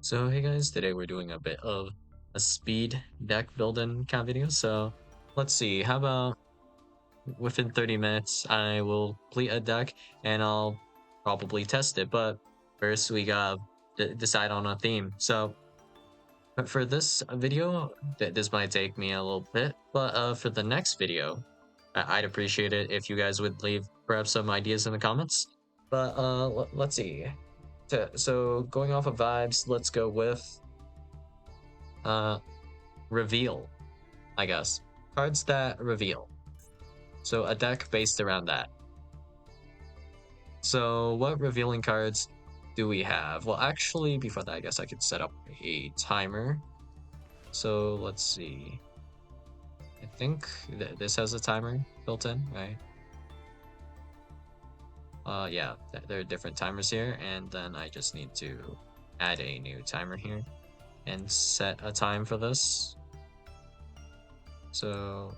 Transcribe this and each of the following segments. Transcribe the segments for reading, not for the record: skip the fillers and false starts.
So hey guys, today we're doing a bit of a speed deck building kind of video. So let's see, how about within 30 minutes I will complete a deck and I'll probably test it. But first we gotta decide on a theme. So but for this video, this might take me a little bit, but for the next video, I'd appreciate it if you guys would leave perhaps some ideas in the comments. But let's see. So going off of vibes, let's go with uh reveal, I guess. Cards that reveal. So a deck based around that. So what revealing cards do we have? Well, actually, before that, I guess I could set up a timer. So let's see. I think this has a timer built in, right? Yeah, there are different timers here, and then I just need to add a new timer here and set a time for this. So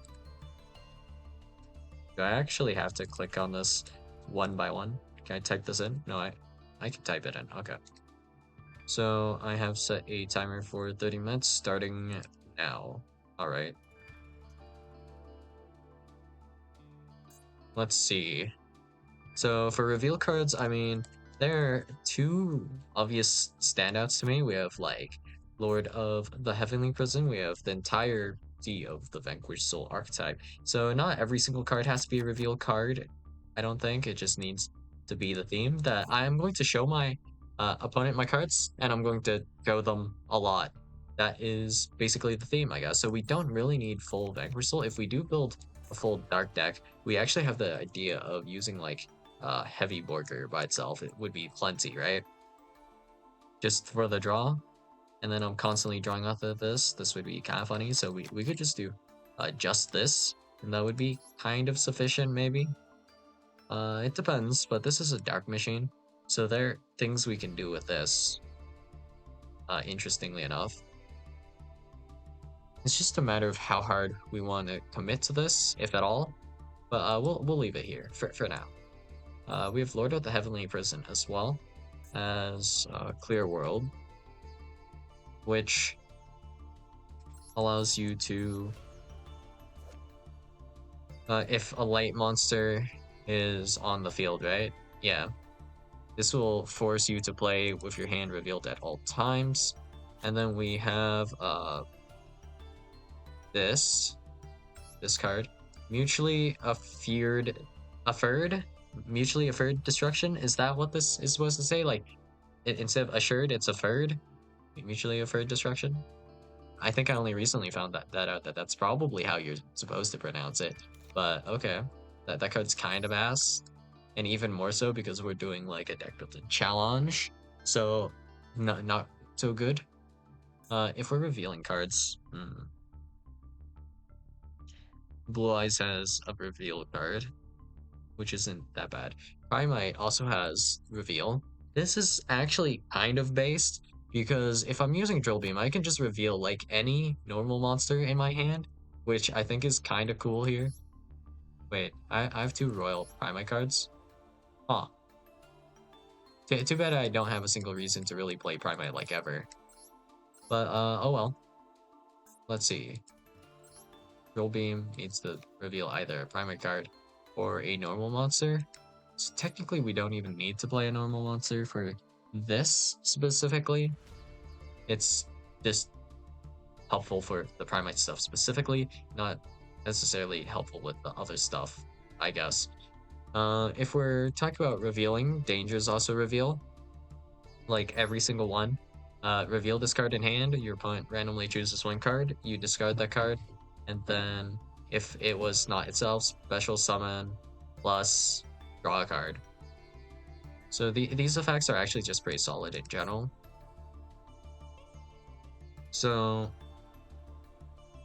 do I actually have to click on this one by one? Can I type this in? No, I can type it in. Okay. So I have set a timer for 30 minutes starting now. All right. Let's see. So for reveal cards, I mean, there are two obvious standouts to me. We have like Lord of the Heavenly Prison. We have the entirety of the Vanquished Soul archetype. So not every single card has to be a reveal card. I don't think it just needs to be the theme that I am going to show my opponent my cards, and I'm going to show them a lot. That is basically the theme, I guess. So we don't really need full Vanquished Soul. If we do build a full dark deck, we actually have the idea of using like heavy Borger by itself. It would be plenty, right? Just for the draw. And then I'm constantly drawing off of this. This would be kind of funny. So we could just do just this. And that would be kind of sufficient, maybe. It depends, but this is a dark machine. So there are things we can do with this, interestingly enough. It's just a matter of how hard we want to commit to this, if at all. But we'll leave it here for now. We have Lord of the Heavenly Prison as well as Clear World, which allows you to, if a light monster is on the field, right? Yeah. This will force you to play with your hand revealed at all times. And then we have this card. Mutually mutually afferred destruction. Is that what this is supposed to say? Like, instead of assured, it's afferred? Mutually afferred destruction? I think I only recently found that out, that that's probably how you're supposed to pronounce it. But okay, that card's kind of ass, and even more so because we're doing like a deck building challenge, so not so good. If we're revealing cards, Blue Eyes has a reveal card, which isn't that bad. Primite also has reveal. This is actually kind of based, because if I'm using Drill Beam, I can just reveal like any normal monster in my hand, which I think is kind of cool here. Wait, I have two Royal Primite cards? Huh. Too bad I don't have a single reason to really play Primite like ever. But, oh well. Let's see. Drill Beam needs to reveal either a Primite card or a normal monster. So technically we don't even need to play a normal monster for this specifically. It's just helpful for the Primite stuff specifically, not necessarily helpful with the other stuff, I guess. If we're talking about revealing, Dangers also reveal. Like every single one. Reveal this card in hand, your opponent randomly chooses one card, you discard that card, and then if it was not itself, special summon plus draw a card. So these effects are actually just pretty solid in general. So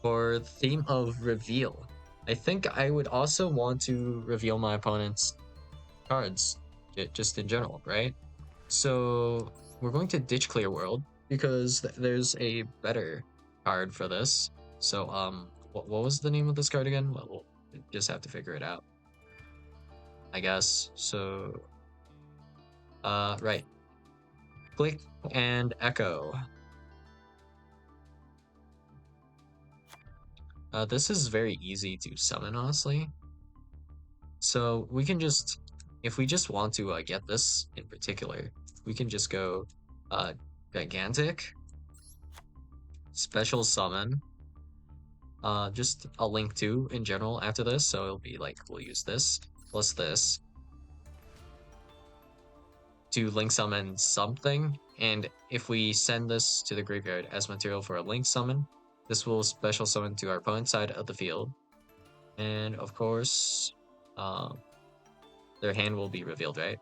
for the theme of reveal, I think I would also want to reveal my opponent's cards, just in general, right? So we're going to ditch Clear World because there's a better card for this. So what was the name of this card again? Well, we'll just have to figure it out, I guess. So right. Click and echo. This is very easy to summon, honestly. So we can just, if we just want to get this in particular, we can just go gigantic, special summon, just a link to in general after this. So it'll be like, we'll use this plus this to link summon something. And if we send this to the graveyard as material for a link summon, this will special summon to our opponent's side of the field. And of course, their hand will be revealed, right?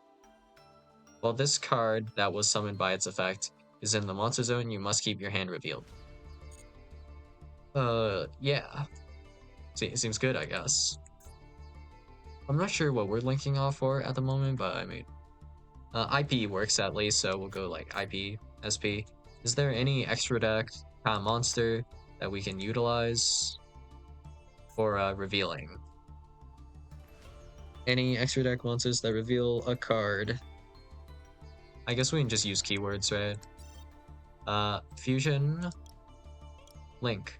While this card that was summoned by its effect is in the monster zone, you must keep your hand revealed. Yeah. It seems good, I guess. I'm not sure what we're linking off for at the moment, but I mean, IP works at least, so we'll go like IP, SP. Is there any extra deck kind of monster that we can utilize for revealing? Any extra deck monsters that reveal a card? I guess we can just use keywords, right? Fusion, Link.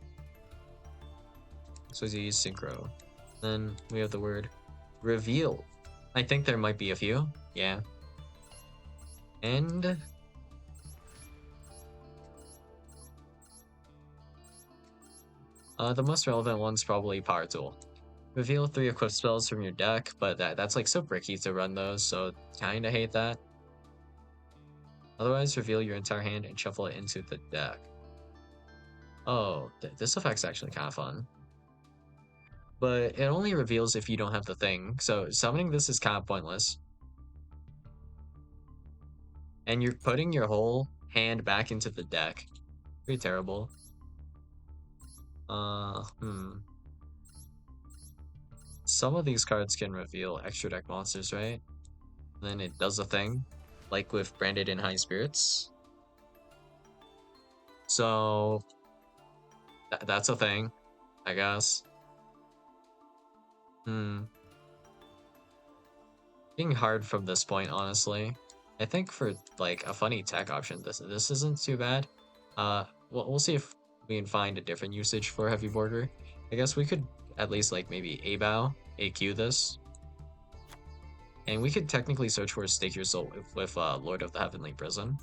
So use synchro. Then we have the word reveal. I think there might be a few. Yeah. And the most relevant one's probably Power Tool. Reveal 3 equipped spells from your deck, but that's like so bricky to run those, so kinda hate that. Otherwise, reveal your entire hand and shuffle it into the deck. Oh, this effect's actually kind of fun. But it only reveals if you don't have the thing, so summoning this is kind of pointless. And you're putting your whole hand back into the deck. Pretty terrible. Some of these cards can reveal extra deck monsters, right? Then it does a thing, like with Branded in High Spirits. So that's a thing, I guess. Being hard from this point, honestly. I think for like a funny tech option, this isn't too bad. We'll see if we can find a different usage for Heavy Border. I guess we could at least like maybe AQ this. And we could technically search for Stake Your Soul with Lord of the Heavenly Prison.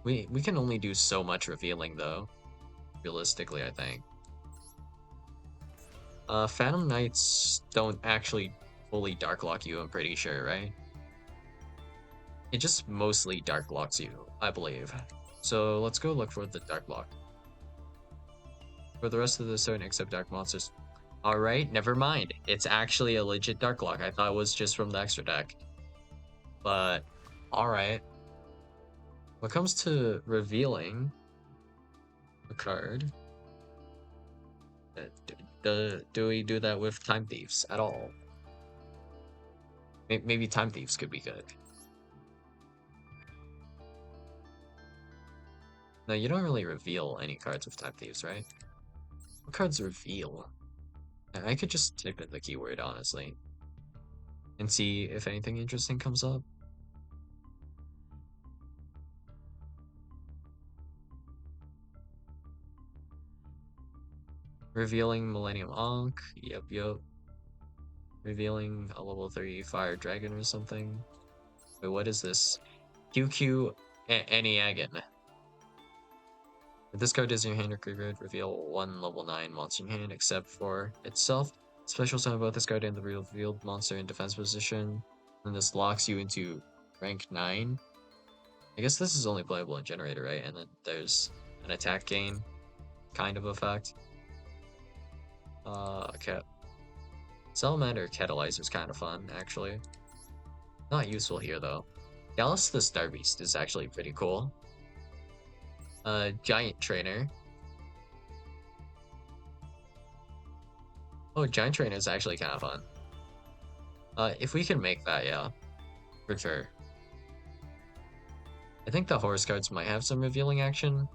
We can only do so much revealing though, realistically, I think. Phantom Knights don't actually fully Dark Lock you, I'm pretty sure, right? It just mostly Dark Locks you, I believe. So let's go look for the Dark Lock. For the rest of the zone except Dark Monsters. Alright, never mind. It's actually a legit Dark Lock. I thought it was just from the extra deck. But, alright. When it comes to revealing a card, do we do that with Time Thieves at all? Maybe Time Thieves could be good. No, you don't really reveal any cards with Time Thieves, right? What cards reveal? I could just type in the keyword, honestly, and see if anything interesting comes up. Revealing Millennium Ankh. Yep. Revealing a level 3 Fire Dragon or something. Wait, what is this? QQ Eniagan. If this card is in your hand or graveyard, reveal 1 level 9 monster in your hand except for itself. Special summon both this card and the revealed monster in defense position. And this locks you into rank 9. I guess this is only playable in Generator, right? And then there's an attack gain kind of effect. Okay. Salamander Catalyzer is kind of fun, actually. Not useful here, though. Gallus the Star Beast is actually pretty cool. Giant Trainer. Oh, Giant Trainer is actually kind of fun. If we can make that, yeah. For sure. I think the horse cards might have some revealing action.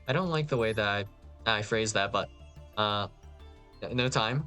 I don't like the way that I phrased that, but no time.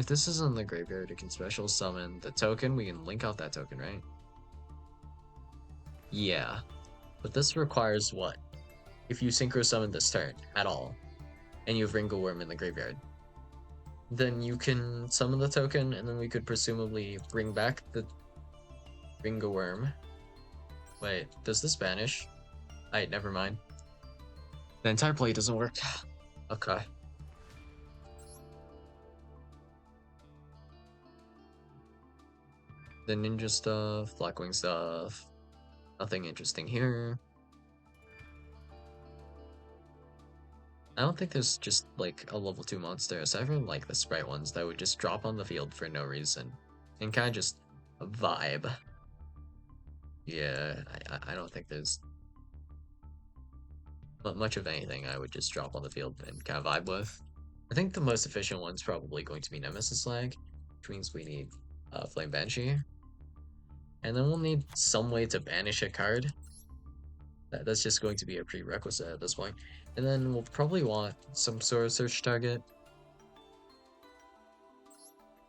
If this is in the graveyard, it can special summon the token. We can link out that token, right? Yeah. But this requires what? If you synchro summon this turn at all, and you have Ringo Worm in the graveyard, then you can summon the token, and then we could presumably bring back the Ringo Worm. Wait, does this vanish? Never mind. The entire play doesn't work. Okay. The ninja stuff, Blackwing stuff. Nothing interesting here. I don't think there's just like a level 2 monster aside from like the sprite ones that would just drop on the field for no reason and kind of just vibe. Yeah, I don't think there's much of anything I would just drop on the field and kind of vibe with. I think the most efficient one's probably going to be Nemesis Slag, which means we need Flame Banshee. And then we'll need some way to banish a card. That's just going to be a prerequisite at this point. And then we'll probably want some sort of search target.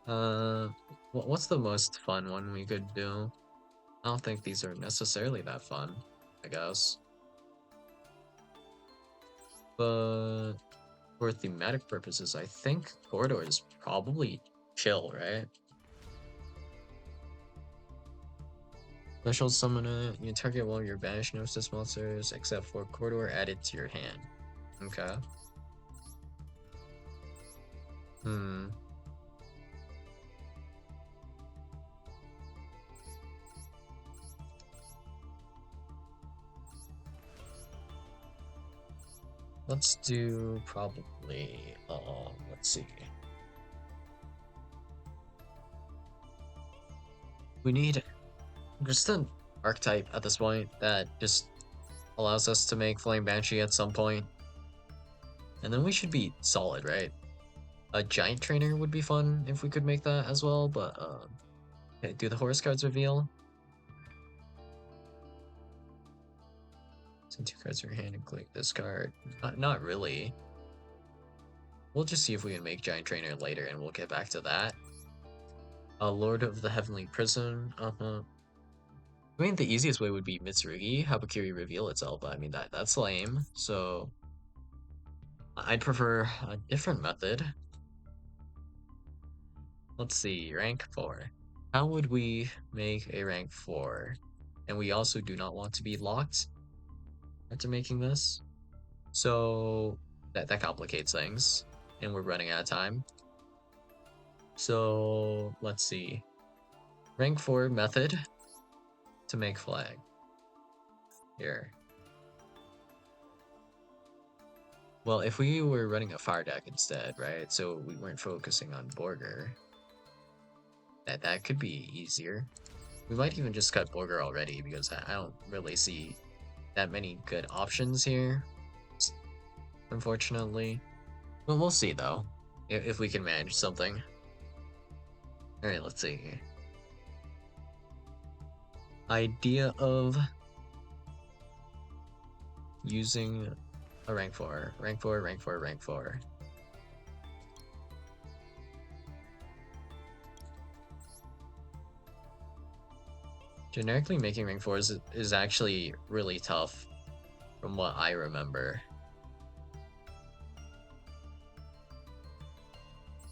What's the most fun one we could do? I don't think these are necessarily that fun, I guess. But for thematic purposes, I think Corridor is probably chill, right? Special summon it. You target one of your banished Gnosis monsters, except for Corridor added to your hand. Okay. Let's do probably, let's see. We need just an archetype at this point that just allows us to make Flame Banshee at some point. And then we should be solid, right? A Giant Trainer would be fun if we could make that as well, but okay, do the horse cards reveal? Send 2 cards in your hand and click this card. Not really. We'll just see if we can make Giant Trainer later and we'll get back to that. Lord of the Heavenly Prison. I mean, the easiest way would be Mitsurugi, Habakiri reveal itself, but I mean, that's lame, so I'd prefer a different method. Let's see, rank 4. How would we make a rank 4? And we also do not want to be locked after making this. So that complicates things, and we're running out of time. So let's see. Rank 4 method to make flag. Here. Well, if we were running a fire deck instead, right? So we weren't focusing on Borger. That could be easier. We might even just cut Borger already because I don't really see that many good options here, unfortunately. But we'll see though, if we can manage something. Alright, let's see. Idea of using a rank 4. Rank 4, rank 4, rank 4. Generically making rank 4s is actually really tough from what I remember.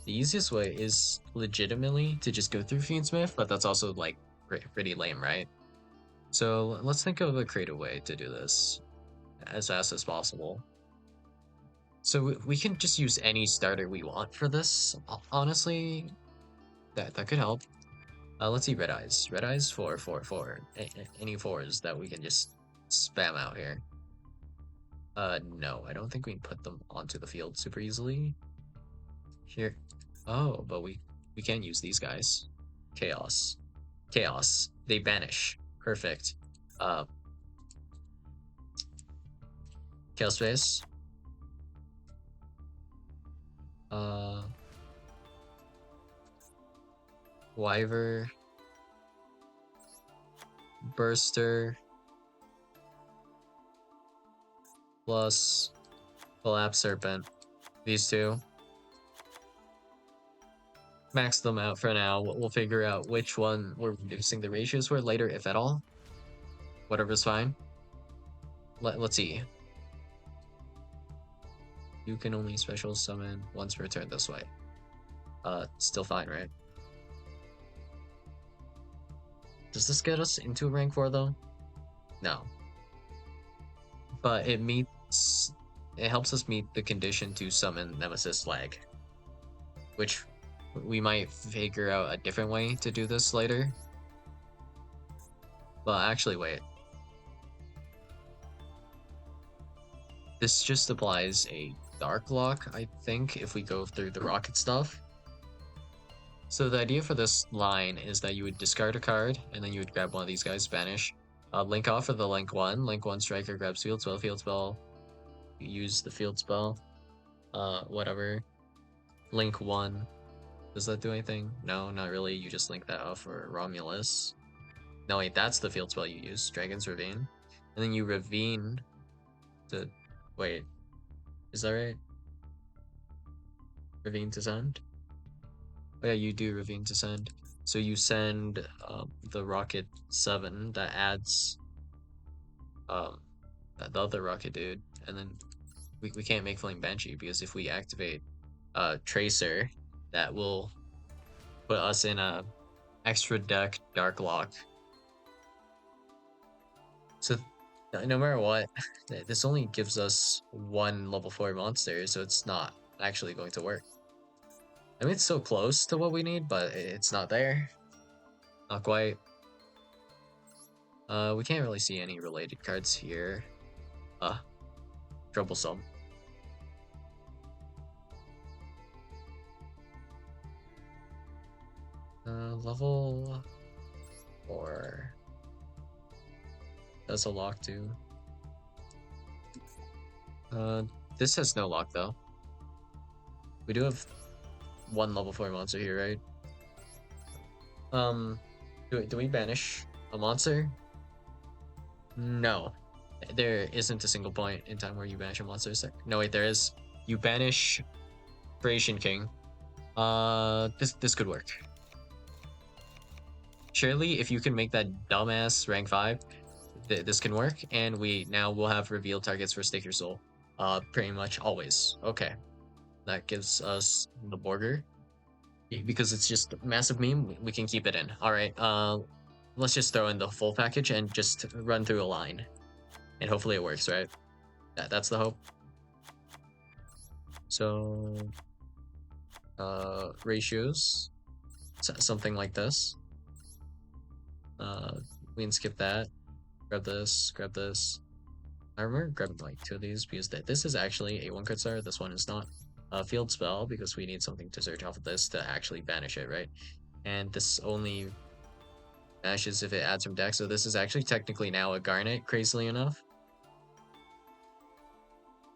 The easiest way is legitimately to just go through Fiendsmith, but that's also like pretty lame, right? So let's think of a creative way to do this as fast as possible. So we can just use any starter we want for this. Honestly, that could help. Let's see, Red Eyes. Red Eyes 4, 4, 4. Any 4s that we can just spam out here. No, I don't think we can put them onto the field super easily. Here. Oh, but we can't use these guys. Chaos. Chaos. They banish. Perfect. Chaos Space. Wyver. Burster. Plus Collapse Serpent. These two. max them out for now. We'll figure out which one we're reducing the ratios for later, if at all. Whatever's fine. Let's see. You can only special summon once per turn this way. Still fine, right? Does this get us into rank 4 though? No. But it helps us meet the condition to summon Nemesis Flag, which we might figure out a different way to do this later. But actually, wait. This just applies a Dark Lock, I think, if we go through the rocket stuff. So the idea for this line is that you would discard a card, and then you would grab one of these guys, banish. Link off for the Link 1. Link 1 striker grabs field spell. Use the field spell. Whatever. Link 1. Does that do anything? No, not really. You just link that off for Romulus. No, wait, that's the field spell you use. Dragon's Ravine. And then you Ravine to... Wait. Is that right? Ravine to send? Oh yeah, you do Ravine to send. So you send the Rocket 7 that adds the other Rocket dude. And then we can't make Flame Banshee because if we activate Tracer, that will put us in a extra deck Dark Lock. So no matter what, this only gives us one level 4 monster, so it's not actually going to work. I mean, it's so close to what we need, but it's not there. Not quite. We can't really see any related cards here. Troublesome. Level 4. That's a lock too. This has no lock though. We do have one level 4 monster here, right? Do we banish a monster? No. There isn't a single point in time where you banish a monster. No, wait, there is. You banish Creation King. This could work. Surely, if you can make that dumbass rank 5, this can work, and we now will have revealed targets for Stake Your Soul. Pretty much always. Okay. That gives us the Borger. Because it's just a massive meme, we can keep it in. Alright, let's just throw in the full package and just run through a line. And hopefully it works, right? That's the hope. So, ratios, something like this. We can skip that. Grab this, grab this. I remember grabbing like 2 of these because this is actually a 1-card star. This one is not. Field spell because we need something to search off of this to actually banish it, right? And this only banishes if it adds from deck. So this is actually technically now a Garnet, crazily enough.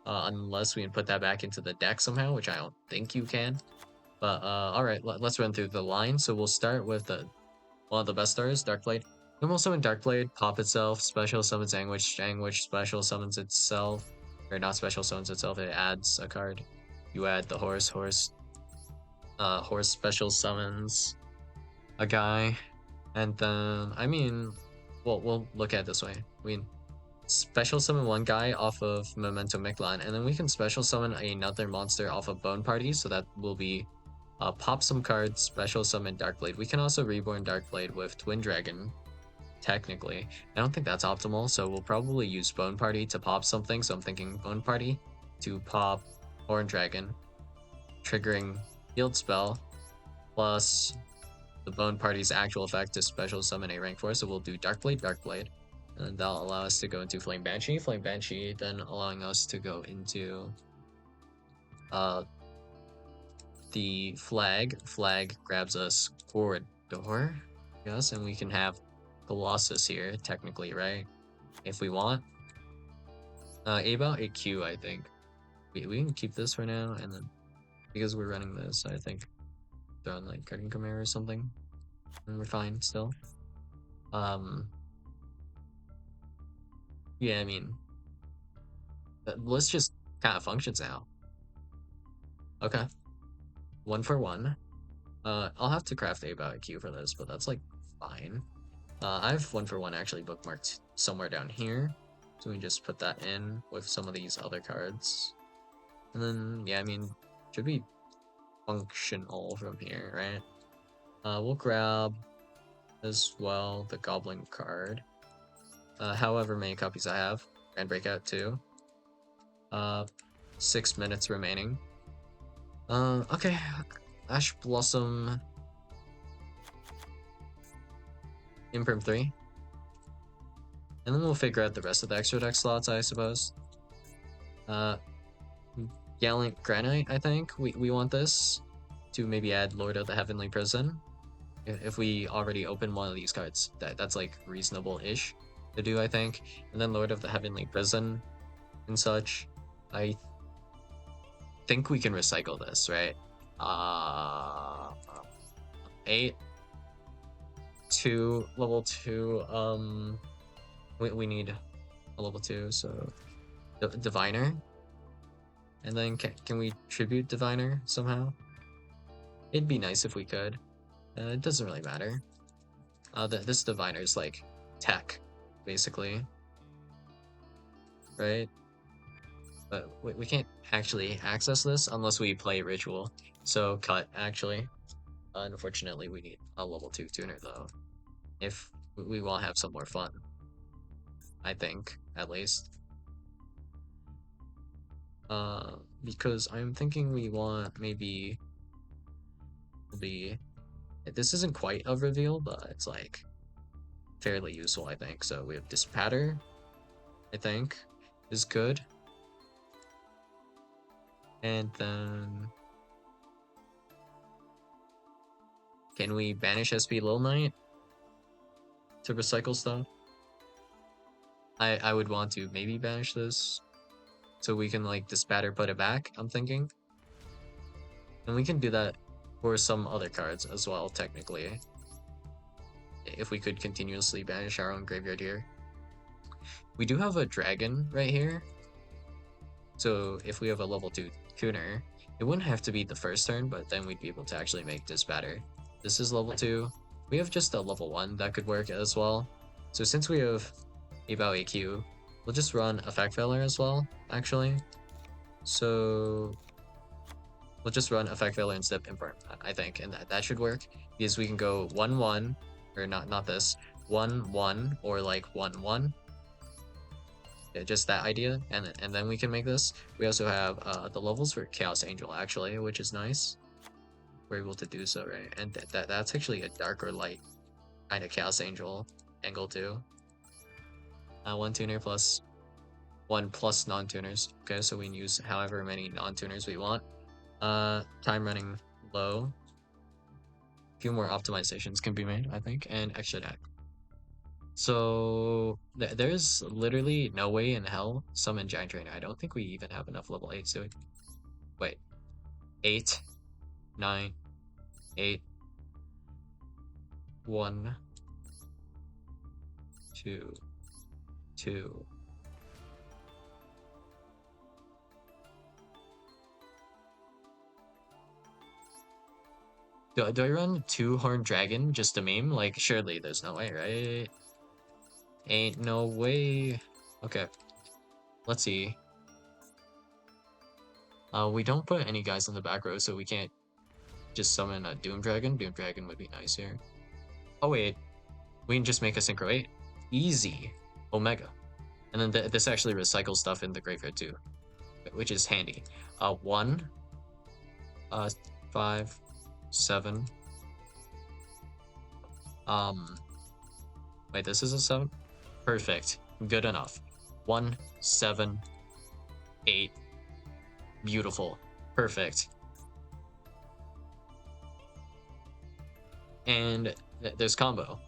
Unless we can put that back into the deck somehow, which I don't think you can. But alright, let's run through the line. So we'll start with one of the best stars, Darkblade. Normal summon Darkblade, pop itself, special summons Anguish, Anguish special summons itself, or not special summons itself, it adds a card. You add the Horse special summons a guy, and then, I mean, we'll look at it this way. We can special summon one guy off of Memento Mictlan, and then we can special summon another monster off of Bone Party, so that will be pop some cards, special summon Darkblade. We can also reborn Darkblade with Twin Dragon, technically. I don't think that's optimal, so we'll probably use Bone Party to pop something, so I'm thinking Bone Party to pop Horn Dragon, triggering Field Spell, plus the Bone Party's actual effect to special summon a rank 4, so we'll do Darkblade, Darkblade, and that'll allow us to go into Flame Banshee, then allowing us to go into the Flag grabs us Corridor, yes, and we can have Colossus here, technically, right? If we want. About a Q, I think. We can keep this for now, and then because we're running this, I think throw in like Guardian Chimera or something, and we're fine still. Yeah, I mean, let's just kind of functions now. Okay, 1 for 1. I'll have to craft a IQ for this, but that's like fine. I have 1 for 1 actually bookmarked somewhere down here. So we just put that in with some of these other cards. And then, yeah, I mean, should be functional from here, right? We'll grab as well the Goblin card. However many copies I have. And Breakout too. 6 minutes remaining. Okay. Ash Blossom. Imperm 3. And then we'll figure out the rest of the extra deck slots, I suppose. Gallant Granite, I think. We want this to maybe add Lord of the Heavenly Prison. If we already open one of these cards, that's like reasonable-ish to do, I think. And then Lord of the Heavenly Prison and such. I think we can recycle this, right? 8 2 level 2. We need a level 2, so Diviner. And then can we tribute Diviner somehow? It'd be nice if we could. It doesn't really matter. This Diviner is like tech, basically, right? But we can't actually access this unless we play Ritual. So cut, actually. Unfortunately, we need a level 2 tuner though. If we want to have some more fun. I think, at least. Because I'm thinking we want maybe this isn't quite a reveal, but it's like fairly useful, I think. So we have Dispatter, I think, is good. And then can we banish SP Lil Knight to recycle stuff? I would want to maybe banish this so we can like Dispatter put it back, I'm thinking. And we can do that for some other cards as well, technically. If we could continuously banish our own graveyard here. We do have a dragon right here. So if we have a level 2 tuner, it wouldn't have to be the first turn, but then we'd be able to actually make this better. This is level 2. We have just a level 1 that could work as well. So since we have Eval AQ, we'll just run Effect Failure as well, actually. So we'll just run Effect Failure and Step Import, I think, and that should work. Because we can go 1-1, or not this, 1-1, or like 1-1. Just that idea, and then we can make this. We also have the levels for Chaos Angel, actually, which is nice. We're able to do so, right? And that's actually a dark or light kind of Chaos Angel angle too. 1 tuner plus 1 plus non-tuners. Okay, so we can use however many non-tuners we want. Time running low. A few more optimizations can be made, I think, and extra deck. So there's literally no way in hell summon Giant Trainer. I don't think we even have enough level 8s to it. Wait. 8, 9, 8, 1, 2, 2. Do I run 2-Horned Dragon just to meme? Like, surely there's no way, right? Ain't no way. Okay. Let's see. We don't put any guys in the back row, so we can't just summon a Doom Dragon. Doom Dragon would be nice here. Oh, wait. We can just make a Synchro 8. Easy. Omega. And then this actually recycles stuff in the graveyard too, which is handy. 1, 5, 7. Wait, this is a 7? Perfect. Good enough. 1, 7, 8. Beautiful. Perfect. And there's combo.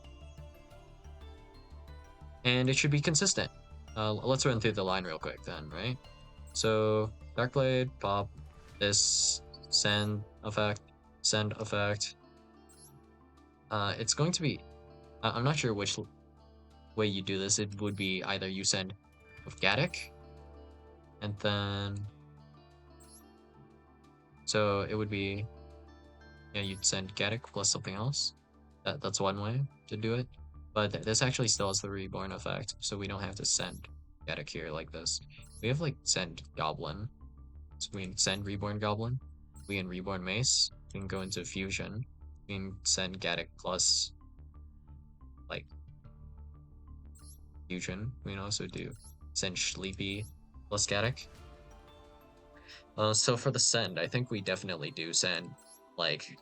And it should be consistent. Let's run through the line real quick then, right? So, Darkblade, pop, this, send effect, send effect. It's going to be... I'm not sure which way you do this. It would be either you send with Gaddock, and then... So it would be yeah, you'd send Gaddock plus something else. That's one way to do it. But this actually still has the reborn effect, so we don't have to send Gaddock here like this. We have like send Goblin. So we can send reborn Goblin. We can reborn Mace. We can go into fusion. We can send Gaddock plus like fusion. We can also do send Sleepy plus Gaddock. So for the send, I think we definitely do send like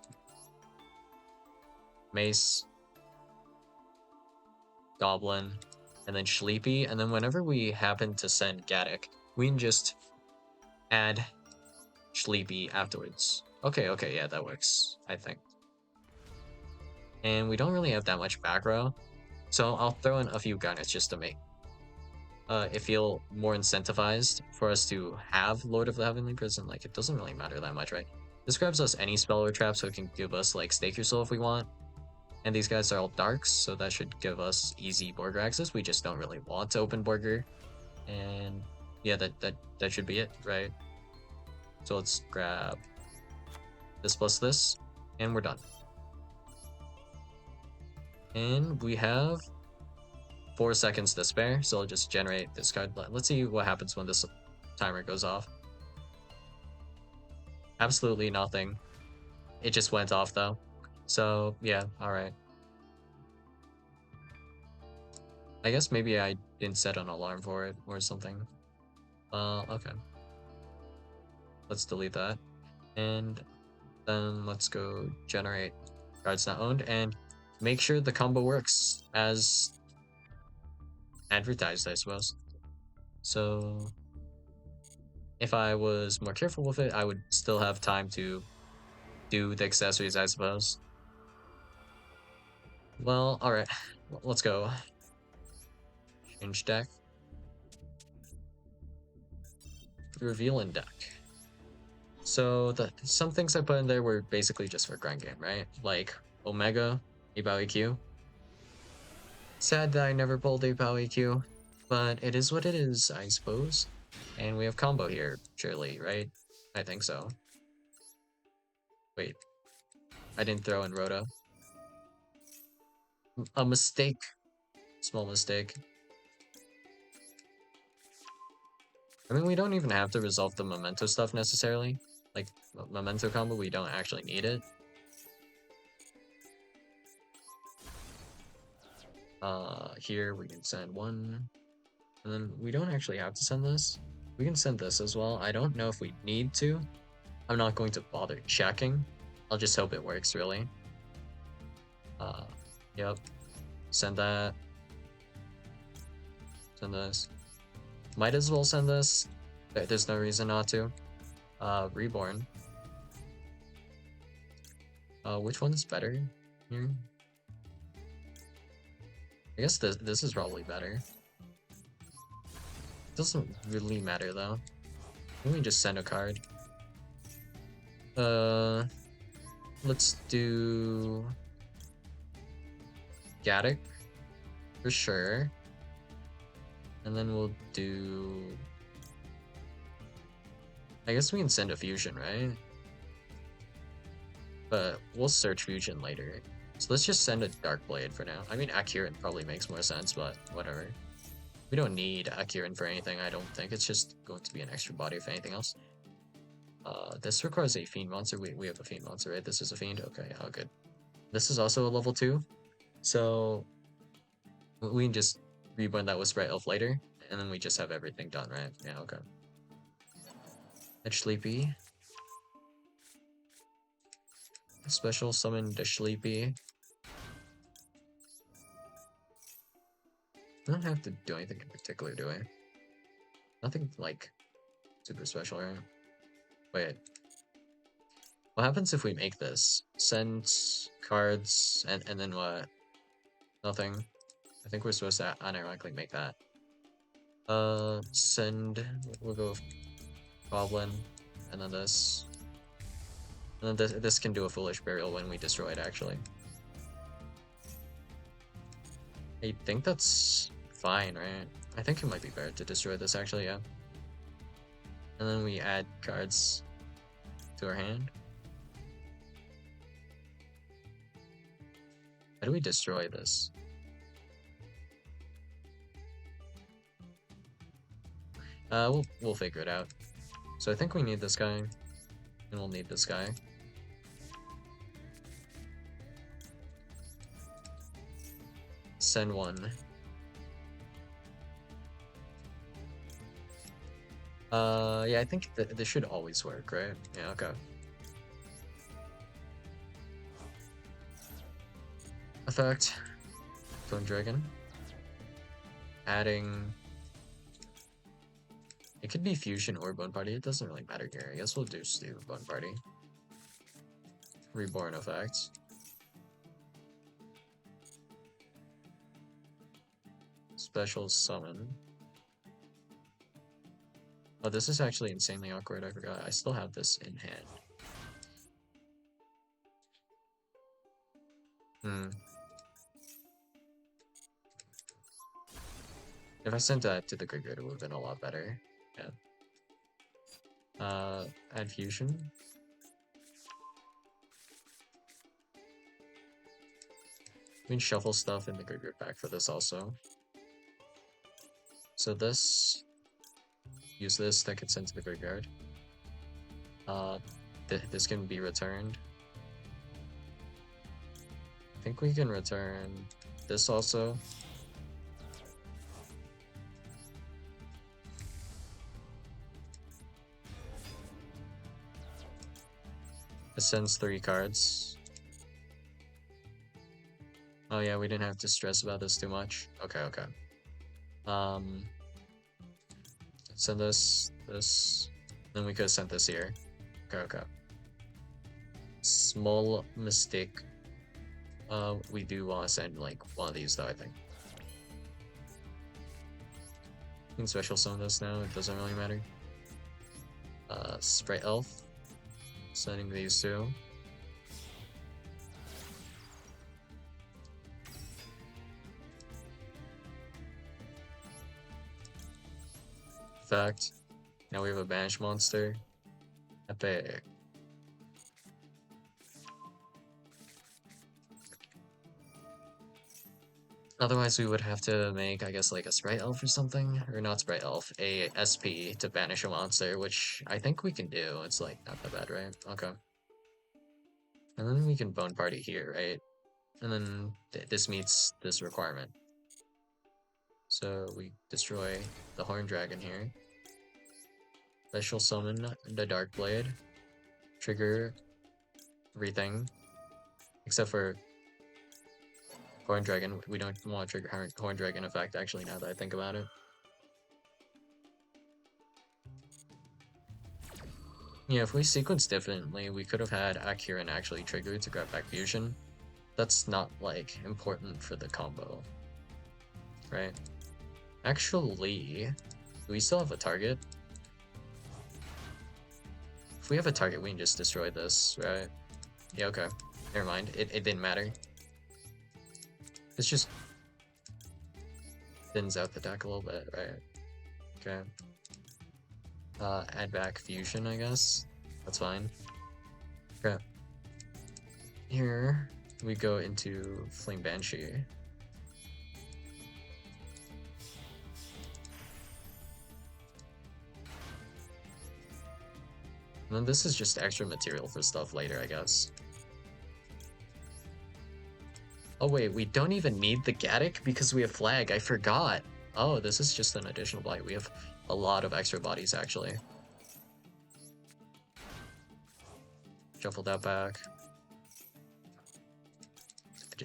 Mace, Goblin, and then Sleepy, and then whenever we happen to send Gaddock, we can just add Sleepy afterwards. Okay, yeah, that works, I think. And we don't really have that much back row, so I'll throw in a few Garnets just to make it feel more incentivized for us to have Lord of the Heavenly Prison. Like, it doesn't really matter that much, right? This grabs us any spell or trap, so it can give us, like, Stake Your Soul if we want. And these guys are all darks, so that should give us easy Borger access. We just don't really want to open Borger. And yeah, that should be it, right? So let's grab this plus this, and we're done. And we have 4 seconds to spare, so I'll just generate this card. Let's see what happens when this timer goes off. Absolutely nothing. It just went off though. So yeah, alright. I guess maybe I didn't set an alarm for it or something. Okay. Let's delete that. And then let's go generate cards not owned and make sure the combo works as advertised, I suppose. So if I was more careful with it, I would still have time to do the accessories, I suppose. Well, alright. Let's go. Change deck. Reveal in deck. So some things I put in there were basically just for grind game, right? Like Omega, Ebao EQ. Sad that I never pulled Ebao EQ, but it is what it is, I suppose. And we have combo here, surely, right? I think so. Wait, I didn't throw in Rhoda. A mistake. Small mistake. I mean, we don't even have to resolve the Memento stuff necessarily. Like, Memento combo, we don't actually need it. Here we can send one. And then we don't actually have to send this. We can send this as well. I don't know if we need to. I'm not going to bother checking. I'll just hope it works, really. Yep. Send that. Send this. Might as well send this. There's no reason not to. Reborn. Which one is better here? I guess this is probably better. Doesn't really matter though. Let me just send a card. Let's do Gaddock for sure. And then we'll do, I guess we can send a fusion, right? But we'll search fusion later. So let's just send a Dark Blade for now. I mean, Akirin probably makes more sense, but whatever. We don't need Akirin for anything, I don't think. It's just going to be an extra body if anything else. This requires a Fiend monster. We have a Fiend monster, right? This is a Fiend? Okay, oh good. This is also a level 2. So we can just reborn that with Sprite Elf later. And then we just have everything done, right? Yeah, okay. Edge Sleepy. Special summon the Sleepy. I don't have to do anything in particular, do I? Nothing, like, super special, right? Wait. What happens if we make this? Send cards, and then what? Nothing. I think we're supposed to unironically make that. Send, we'll go with Goblin, and then this. And then this can do a Foolish Burial when we destroy it, actually. I think that's fine, right? I think it might be better to destroy this, actually, yeah. And then we add cards to our hand. How do we destroy this? We'll figure it out. So I think we need this guy, and we'll need this guy. Send one. Yeah, I think this should always work, right? Yeah, okay. Effect. Bone Dragon. Adding. It could be Fusion or Bone Party. It doesn't really matter here. I guess we'll do Bone Party. Reborn effect. Special summon. Oh, this is actually insanely awkward. I forgot. I still have this in hand. Hmm. If I sent that to the graveyard, it would have been a lot better. Yeah. Add fusion. We can shuffle stuff in the graveyard back for this also. So this, use this, that gets sent to the graveyard. This can be returned. I think we can return this also. It sends 3 cards. Oh yeah, we didn't have to stress about this too much. Okay, okay. Send this, then we could have sent this here. Okay, okay. Small mistake. We do want to send like one of these though, I think. We can special summon this now, it doesn't really matter. Sprite Elf. Sending these two. Fact. Now we have a banish monster. Epic. Otherwise we would have to make, I guess, like a Sprite Elf or something. Or not Sprite Elf, a SP to banish a monster, which I think we can do. It's like not that bad, right? Okay. And then we can Bone Party here, right? And then this meets this requirement. So we destroy the Horn Dragon here. Special summon the Dark Blade. Trigger everything. Except for Horn Dragon. We don't want to trigger Horn Dragon effect, actually, now that I think about it. Yeah, if we sequenced differently, we could have had Akiran actually triggered to grab back Fusion. That's not, like, important for the combo. Right? Actually, do we still have a target? If we have a target, we can just destroy this, right? Yeah, okay. Never mind. It didn't matter. It's just thins out the deck a little bit, right? Okay. Add back Fusion, I guess. That's fine. Okay. Here, we go into Flame Banshee. And then this is just extra material for stuff later, I guess. Oh wait, we don't even need the Gaddock because we have Flag. I forgot. Oh, this is just an additional blight. We have a lot of extra bodies, actually. Shuffle that back.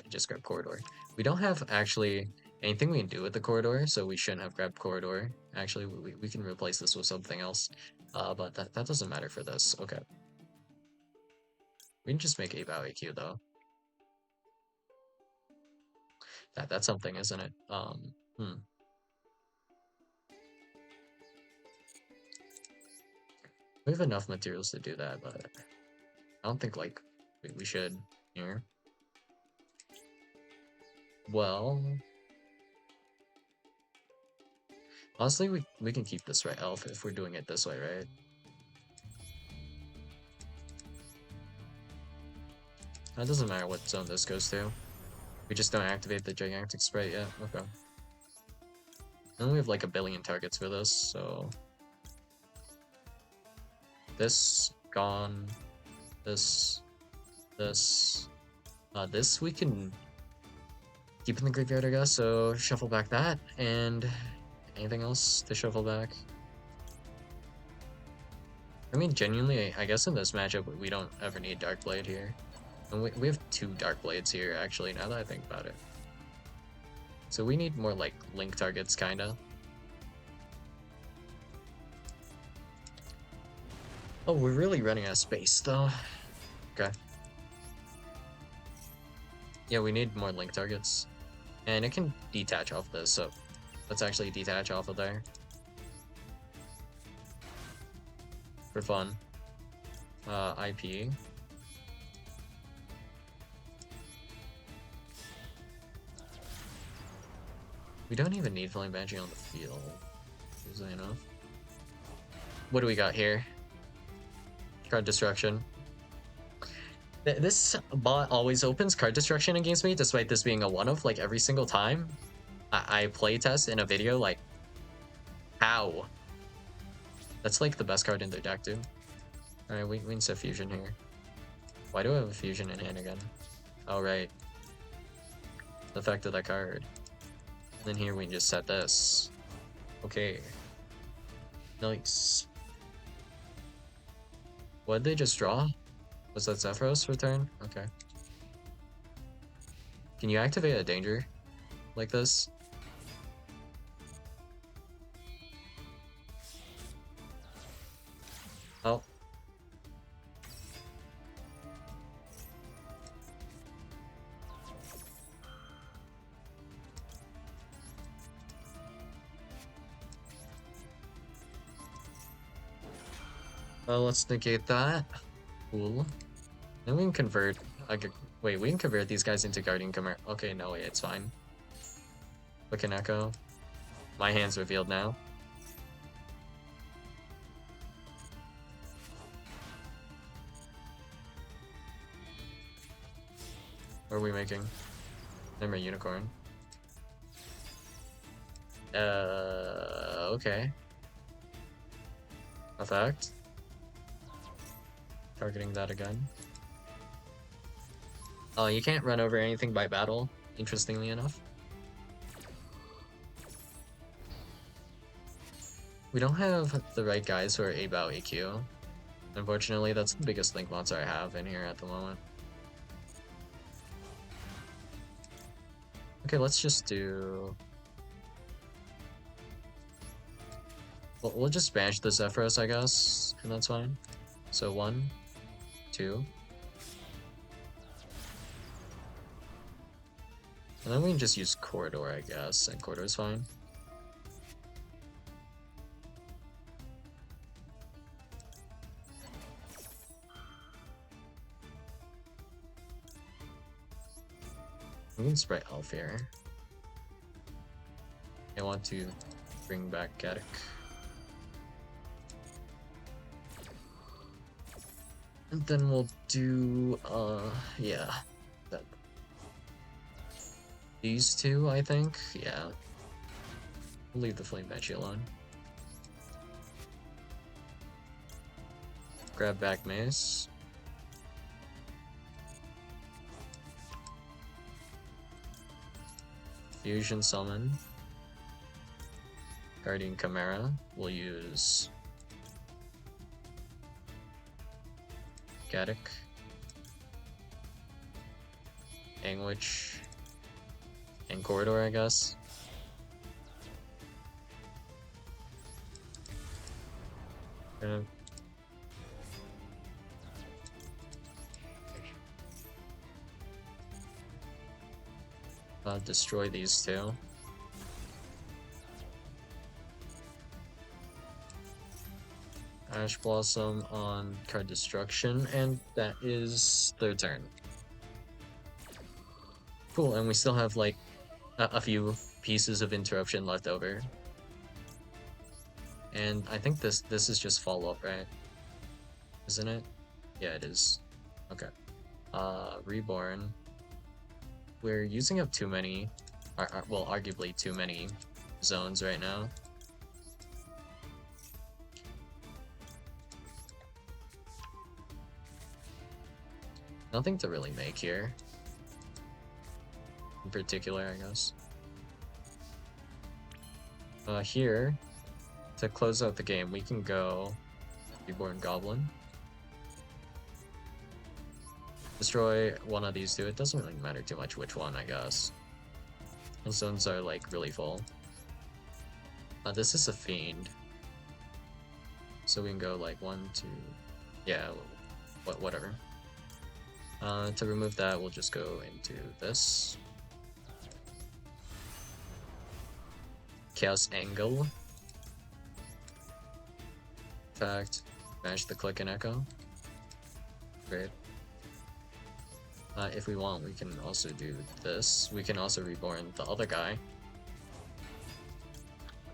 Just grab Corridor. We don't have, actually, anything we can do with the Corridor, so we shouldn't have grabbed Corridor. Actually, we can replace this with something else. But that doesn't matter for this. Okay. We can just make 8-Bow AQ, though. That's something, isn't it? We have enough materials to do that, but I don't think, like, we should here. Well, honestly, we can keep this right Elf if we're doing it this way, right? It doesn't matter what zone this goes to. We just don't activate the gigantic sprite yet. Okay. And we have like a billion targets for this, so this gone, this, this, this we can keep in the graveyard, I guess. So shuffle back that, and anything else to shuffle back? I mean, genuinely, I guess in this matchup we don't ever need Dark Blade here, and we have 2 Dark Blades here actually. Now that I think about it, so we need more like link targets, kinda. Oh, we're really running out of space, though. Okay. Yeah, we need more link targets. And it can detach off this, so let's actually detach off of there. For fun. IP. We don't even need Flame Banshee on the field, easily enough. What do we got here? Card Destruction. This bot always opens Card Destruction against me, despite this being a one-of, like, every single time I playtest in a video, like, how? That's, like, the best card in their deck, too. Alright, we can set Fusion here. Why do I have a Fusion in hand again? Oh, right. The effect of that card. And then here we can just set this. Okay. Nice. What did they just draw? Was that Zephyros return? Okay. Can you activate a danger like this? Oh. Well, let's negate that. Cool. Then we can convert. Wait, we can convert these guys into Guardian Chimera. Okay, no, wait, it's fine. Look an Echo. My hand's revealed now. What are we making? I'm a unicorn. Okay. Effect. Targeting that again. Oh, you can't run over anything by battle, interestingly enough. We don't have the right guys who are about EQ. Unfortunately, that's the biggest link monster I have in here at the moment. Okay, let's just do... Well, we'll just bash the Zephyros, I guess, and that's fine. So 1, 2. And then we can just use Corridor, I guess, and Corridor's fine. We can spray Elf here. I want to bring back Gaddock. And then we'll do, yeah. That. These 2, I think? Yeah. We'll leave the Flame Banshee alone. Grab back Mace. Fusion Summon. Guardian Chimera. We'll use Gaddock. Anguish. And Corridor, I guess. Gonna destroy these 2. Ash Blossom on card destruction, and that is their turn. Cool, and we still have like a few pieces of interruption left over. And I think this is just follow-up, right? Isn't it? Yeah, it is. Okay. Reborn. we're using up too many, well, arguably too many zones right now. Nothing to really make here. In particular, I guess. Here, to close out the game, we can go Reborn Goblin. Destroy one of these two. It doesn't really matter too much which one, I guess. Those zones are like really full. This is a Fiend. So we can go like 1, 2, yeah, whatever. To remove that, we'll just go into this. Chaos Angle. In fact, match the Click and Echo. Great. If we want, we can also do this. We can also reborn the other guy.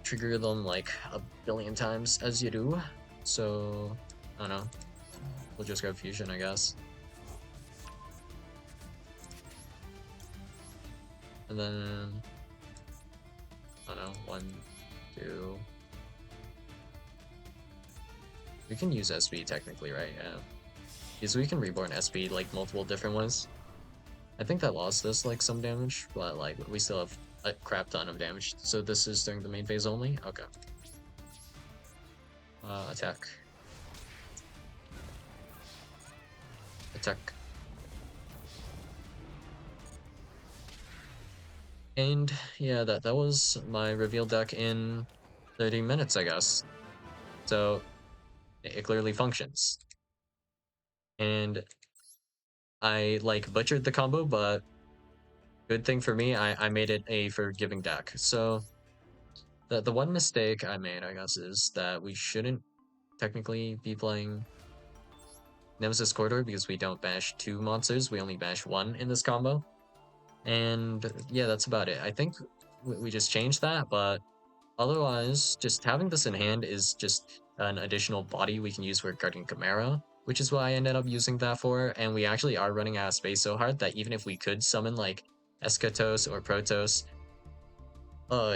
Trigger them like a billion times as you do. So, I don't know. We'll just go Fusion, I guess. And then, I don't know, 1, 2. We can use SB technically, right? Yeah. Because we can reborn SB like multiple different ways. I think that lost us like some damage, but like we still have a crap ton of damage. So this is during the main phase only? Okay. Attack. Attack. And yeah, that was my reveal deck in 30 minutes, I guess. So it clearly functions. And I like butchered the combo, but good thing for me, I made it a forgiving deck. So the one mistake I made, I guess, is that we shouldn't technically be playing Nemesis Corridor because we don't bash 2 monsters, we only bash 1 in this combo. And yeah, that's about it. I think we just changed that, but otherwise, just having this in hand is just an additional body we can use for guarding Chimera, which is what I ended up using that for. And we actually are running out of space so hard that even if we could summon like Eschatos or Protos,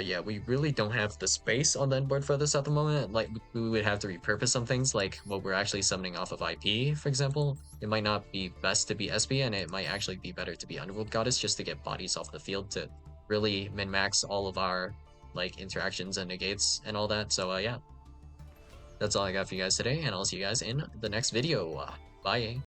yeah, we really don't have the space on the end board for this at the moment. Like, we would have to repurpose some things, like what we're actually summoning off of IP, for example. It might not be best to be SB, and it might actually be better to be Underworld Goddess just to get bodies off the field to really min-max all of our, like, interactions and negates and all that. So, yeah. That's all I got for you guys today, and I'll see you guys in the next video. Bye!